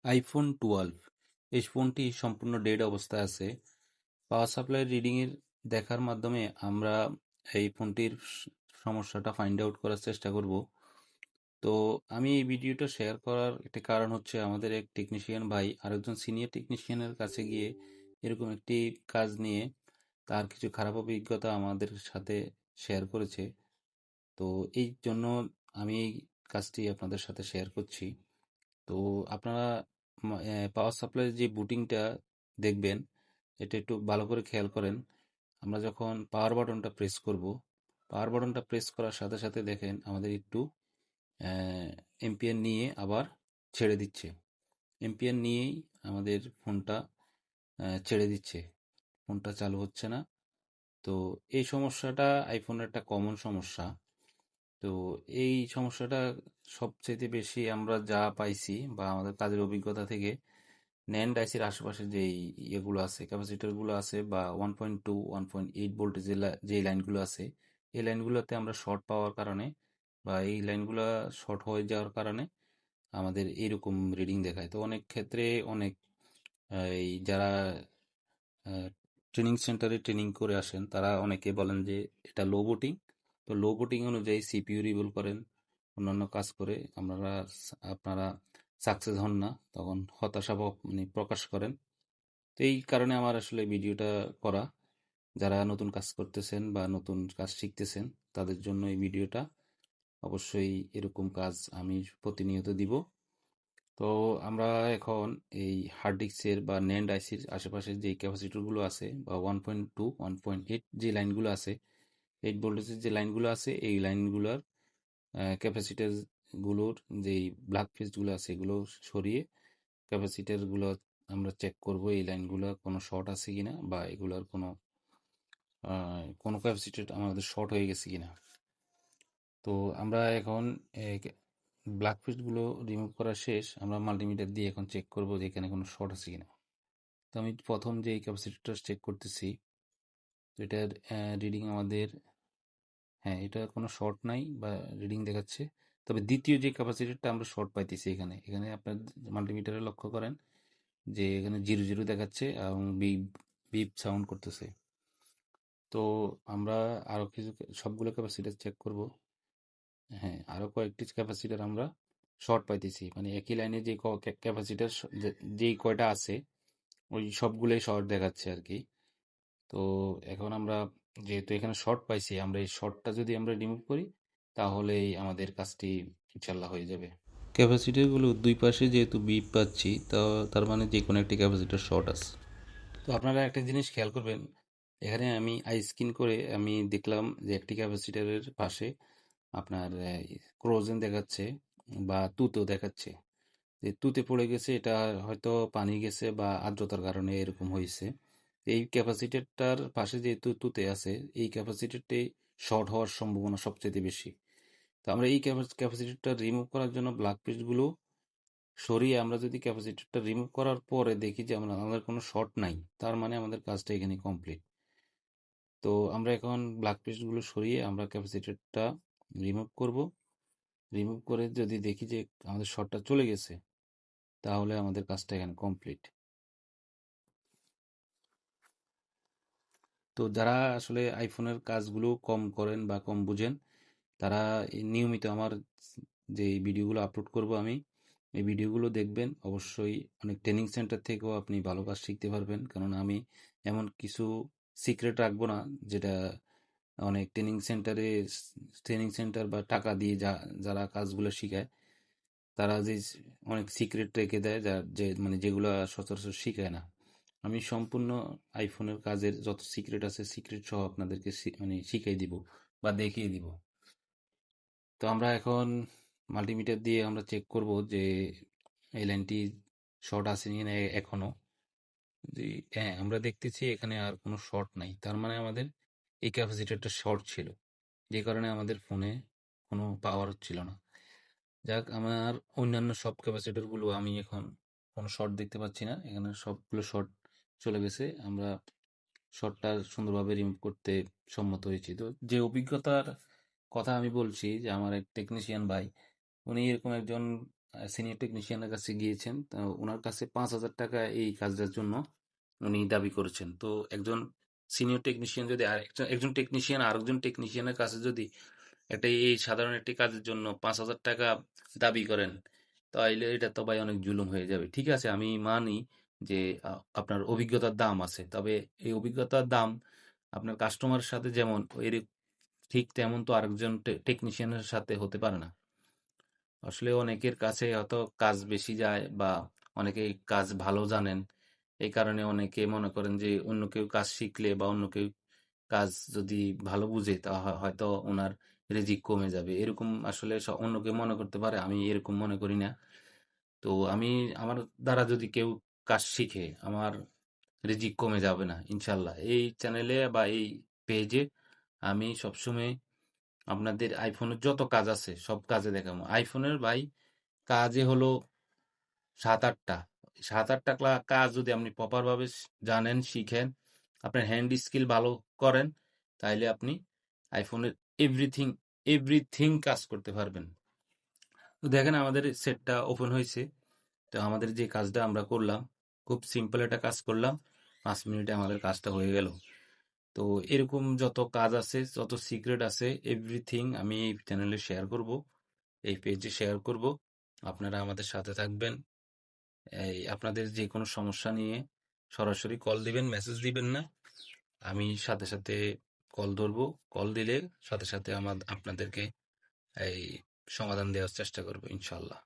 IPhone 12 এই ফোনটি সম্পূর্ণ ডেড অবস্থায় আছে। পাওয়ার সাপ্লাই রিডিংয়ের দেখার মাধ্যমে আমরা এই ফোনটির সমস্যাটা ফাইন্ড আউট করার চেষ্টা করব। তো আমি এই ভিডিওটা শেয়ার করার একটা কারণ হচ্ছে আমাদের এক টেকনিশিয়ান ভাই আরেকজন সিনিয়র টেকনিশিয়ানের কাছে গিয়ে এরকম একটি কাজ নিয়ে তার কিছু খারাপ অভিজ্ঞতা আমাদের সাথে শেয়ার করেছে। তো এই জন্য আমি এই কাজটি আপনাদের সাথে শেয়ার করছি। তো আপনারা পাওয়ার সাপ্লাইয়ের যে বুটিংটা দেখবেন, এটা একটু ভালো করে খেয়াল করেন। আমরা যখন পাওয়ার বাটনটা প্রেস করব, পাওয়ার বাটনটা প্রেস করার সাথে সাথে দেখেন আমাদের একটু এম্পিয়ার নিয়ে আবার ছেড়ে দিচ্ছে। এম্পিয়ার নিয়েই আমাদের ফোনটা ছেড়ে দিচ্ছে, ফোনটা চালু হচ্ছে না। তো এই সমস্যাটা আইফোনের একটা কমন সমস্যা। তো এই সমস্যাটা সবচেয়ে বেশি আমরা যা পাইছি বা আমাদের কাজের অভিজ্ঞতা থেকে ন্যান্ড আইসির আশেপাশে যেই ইয়েগুলো আছে, ক্যাপাসিটরগুলো আছে বা 1.2 1.8 ভোল্টেজ যে লাইনগুলো আছে, এই লাইনগুলোতে আমরা শর্ট পাওয়ার কারণে বা এই লাইনগুলো শর্ট হয়ে যাওয়ার কারণে আমাদের এইরকম রিডিং দেখায়। তো অনেক ক্ষেত্রে অনেক এই যারা ট্রেনিং সেন্টারে ট্রেনিং করে আসেন তারা অনেকে বলেন যে এটা লো বুটিং। তো লো বুটিং অনুযায়ী সিপিইউ রিবুল করেন, অন্যান্য কাজ করে আপনারা সাকসেস হন না, তখন হতাশা মানে প্রকাশ করেন। তো এই কারণে আমার আসলে ভিডিওটা করা। যারা নতুন কাজ করতেছেন বা নতুন কাজ শিখতেছেন তাদের জন্য এই ভিডিওটা। অবশ্যই এরকম কাজ আমি প্রতিনিয়ত দিব। তো আমরা এখন এই হার্ড ডিস্কের বা NAND আইসির আশেপাশে যে ক্যাপাসিটরগুলো আছে বা 1.2 1.8 যে লাইনগুলো আছে, 8 ভোল্টেজের যে লাইনগুলো আছে, এই লাইনগুলোর ক্যাপাসিটার গুলোর যেই ব্ল্যাক ফিস্টগুলো আছে এগুলো সরিয়ে ক্যাপাসিটারগুলো আমরা চেক করব এই লাইনগুলো কোনো শর্ট আছে কিনা বা এগুলোর কোনো ক্যাপাসিটার আমাদের শর্ট হয়ে গেছে কিনা। তো আমরা এখন ব্ল্যাক ফিস্টগুলো রিমুভ করা শেষ, আমরা মাল্টিমিটার দিয়ে এখন চেক করব যে এখানে কোনো শর্ট আছে কিনা। তো আমি প্রথম যে ক্যাপাসিটরটা চেক করতেছি, তো এটার রিডিং আমাদের, হ্যাঁ, এটা কোনো শর্ট নাই বা রিডিং দেখাচ্ছে। তবে দ্বিতীয় যে ক্যাপাসিটরটা আমরা শর্ট পাইতেছি, এখানে এখানে আপনার মাল্টিমিটারে লক্ষ্য করেন যে এখানে 0 0 দেখাচ্ছে এবং বিপ বিপ সাউন্ড করতেছে। তো আমরা আরও কিছু সবগুলো ক্যাপাসিটার চেক করব। হ্যাঁ, আরও কয়েকটি ক্যাপাসিটার আমরা শর্ট পাইতেছি, মানে একই লাইনে যে ক্যাপাসিটার যেই কয়টা আছে ওই সবগুলোই শর্ট দেখাচ্ছে আর কি। তো এখন আমরা যেহেতু এখানে শর্ট পাইছি, আমরা এই শর্টটা যদি আমরা রিমুভ করি তাহলেই আমাদের কাজটি ইনশাল্লাহ হয়ে যাবে। ক্যাপাসিটারগুলো দুই পাশে যেহেতু বিপ পাচ্ছি, তো তার মানে যে কোনো একটি ক্যাপাসিটার শর্ট আছে। তো আপনারা একটা জিনিস খেয়াল করবেন, এখানে আমি আই স্ক্যান করে আমি দেখলাম যে একটি ক্যাপাসিটারের পাশে আপনার ক্রোজেন দেখাচ্ছে বা তুতো দেখাচ্ছে। যে তুতে পড়ে গেছে, এটা হয়তো পানি গেছে বা আর্দ্রতার কারণে এরকম হয়েছে। এই ক্যাপাসিটরটার পাশে যেহেতু তুতে আছে, এই ক্যাপাসিটরটি শর্ট হওয়ার সম্ভাবনা সবচেয়ে বেশি। তো আমরা এই ক্যাপাসিটরটা রিমুভ করার জন্য ব্ল্যাক পিসগুলো সরিয়ে আমরা যদি ক্যাপাসিটরটা রিমুভ করার পরে দেখি যে আমাদের কোনো শর্ট নাই, তার মানে আমাদের কাজটা এখানে কমপ্লিট। তো আমরা এখন ব্ল্যাক পিসগুলো সরিয়ে আমরা ক্যাপাসিটরটা রিমুভ করব। রিমুভ করে যদি দেখি যে আমাদের শর্টটা চলে গেছে, তাহলে আমাদের কাজটা এখানে কমপ্লিট। তো যারা আসলে আইফোনের কাজগুলো কম করেন বা কম বুঝেন, তারা নিয়মিত আমার যে ভিডিওগুলো আপলোড করব আমি, এই ভিডিওগুলো দেখবেন। অবশ্যই অনেক ট্রেনিং সেন্টার থেকেও আপনি ভালো কাজ শিখতে পারবেন, কারণ আমি এমন কিছু সিক্রেট রাখবো না যেটা অনেক ট্রেনিং সেন্টার বা টাকা দিয়ে যারা কাজগুলো শিখায় তারা যে অনেক সিক্রেট রেখে দেয়, যে মানে যেগুলো সচরাচর শিখায় না। আমি সম্পূর্ণ আইফোনের কাজের যত সিক্রেট আছে সিক্রেট সহ আপনাদেরকে মানে শিখিয়ে দিব বা দেখিয়ে দিব। তো আমরা এখন মাল্টিমিটার দিয়ে আমরা চেক করব যে এই লাইনটি শর্ট আছে কিনা এখনো। যে হ্যাঁ, আমরা দেখতেছি এখানে আর কোনো শর্ট নাই, তার মানে আমাদের এই ক্যাপাসিটরটা শর্ট ছিল, যে কারণে আমাদের ফোনে কোনো পাওয়ার হচ্ছিল না। যাক, আমার অন্যান্য সব ক্যাপাসিটরগুলো আমি এখন কোনো শর্ট দেখতে পাচ্ছি না, এখানে সবগুলো শর্ট চলে গেছে। আমরা শর্টটা সুন্দরভাবে রিমুভ করতে সম্মত হয়েছি। তো যে অভিজ্ঞতার কথা আমি বলছি, যে আমার এক টেকনিশিয়ান ভাই, উনি এরকম একজন সিনিয়র টেকনিশিয়ানের কাছে গিয়েছেন, তো ওনার কাছে 5,000 টাকা এই কাজটার জন্য উনি দাবি করেছেন। তো একজন সিনিয়র টেকনিশিয়ান যদি একজন টেকনিশিয়ান আরেকজন টেকনিশিয়ানের কাছে যদি এই সাধারণ একটি কাজের জন্য 5,000 টাকা দাবি করেন, তাইলে এটা তো ভাই অনেক জুলুম হয়ে যাবে। ঠিক আছে, আমি মানি যে আপনার অভিজ্ঞতার দাম আছে, তবে এই অভিজ্ঞতার দাম আপনার কাস্টমারের সাথে যেমন এর ঠিক তেমন তো আরেকজন টেকনিশিয়ানের সাথে হতে পারে না। আসলে অনেকের কাছে হয়তো কাজ বেশি যায়, বা অনেকে কাজ ভালো জানেন, এই কারণে অনেকে মনে করেন যে অন্য কেউ কাজ শিখলে বা অন্য কেউ কাজ যদি ভালো বুঝে তা হয়তো ওনার রিজিক কমে যাবে, এরকম আসলে অন্য কেউ মনে করতে পারে। আমি এরকম মনে করি না। তো আমার দ্বারা যদি কেউ কাজ শিখে, আমার রিজিক কমে যাবে না ইনশাল্লাহ। এই চ্যানেলে বা এই পেজে আমি সবসময় আপনাদের আইফোনের যত কাজ আছে সব কাজে দেখাবো। আইফোনের ভাই কাজে হলো 7-8টা। 7-8টা কাজ যদি আপনি প্রপার ভাবে জানেন, শিখেন, আপনার হ্যান্ড স্কিল ভালো করেন, তাইলে আপনি আইফোনের এভরিথিং এভরিথিং কাজ করতে পারবেন। তো দেখেন আমাদের সেটটা ওপেন হয়েছে। তো আমাদের যে কাজটা আমরা করলাম, খুব সিম্পল একটা কাজ করলাম, 5 মিনিটে আমাদের কাজটা হয়ে গেল। তো এরকম যত কাজ আছে, যত সিক্রেট আছে, এভরিথিং আমি এই চ্যানেলে শেয়ার করব, এই পেজে শেয়ার করব। আপনারা আমাদের সাথে থাকবেন। আপনাদের যে কোনো সমস্যা নিয়ে সরাসরি কল দিবেন, মেসেজ দিবেন না। আমি সাথে সাথে কল ধরবো। কল দিলে সাথে সাথে আপনাদেরকে এই সমাধান দেওয়ার চেষ্টা করবো ইনশাল্লাহ।